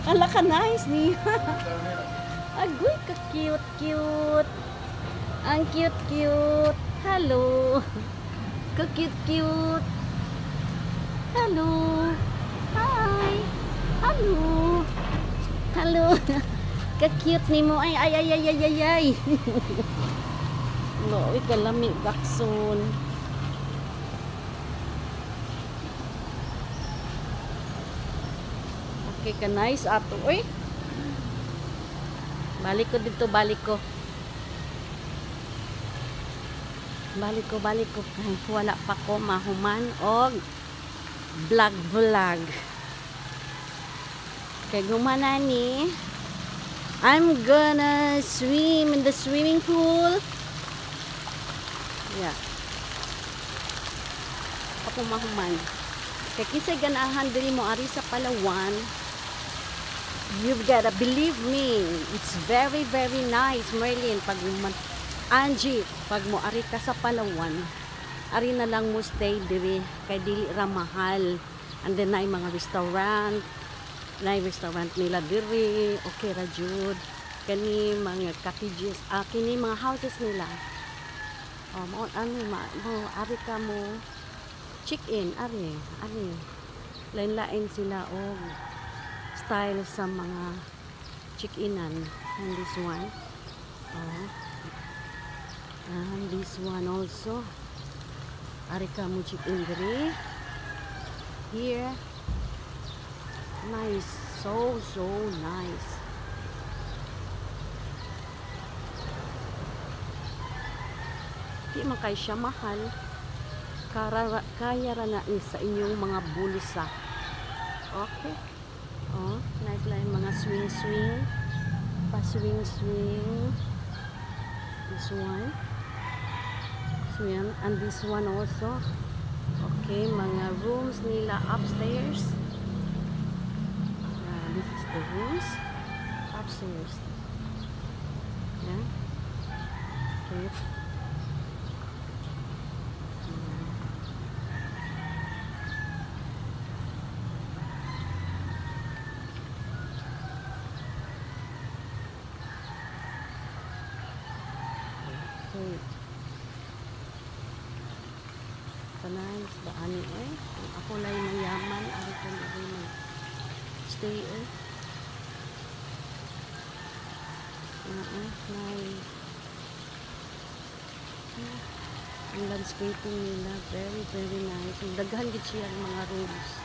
Ala ka nice niya. Agoy ka cute cute. Ang cute cute. Hello. Ka cute cute. Hello. Hi. Hello. Hello. Ka cute ni mo. Ay ay ay ay ay ay ay. Loy kalami bakson. Okay ka nice ato. Uy. Balik ko dito, balik ko. Balik ko. Ay, wala pa ko mahuman og vlog. Kay gumana ni I'm gonna swim in the swimming pool. Yeah. Ako mahuman. Kay kisay ganahan diri mo ari sa Palawan. You've gotta believe me. It's very, very nice, Merlin. Angie, pag mo ari ka sa Palawan, ari na lang mo stay diri. Kay dili ra mahal. And then na mga restaurant. Na restaurant nila diri. Okay ra jud. Kani mga cottages. Kini mga houses nila. Mo ari ka mo check in. Ari. Lain-lain sila style sa mga check-inan. And this one. And this one also. Ari ka mo check-in diri. Here. Nice. So nice. Di man kay siya mahal. Kaya ra na ni sa inyong mga bulsa. Okay. Nice lang mga swing. Pa-swing. This one. Swing. And this one also. Okay, mga rooms nila upstairs. This is the rooms upstairs. Yeah. Okay. Nice ba ani ako lay mayaman ari ko na stay nice. Ang landscaping nila very, very nice. Daghan gid siya ang mga rooms.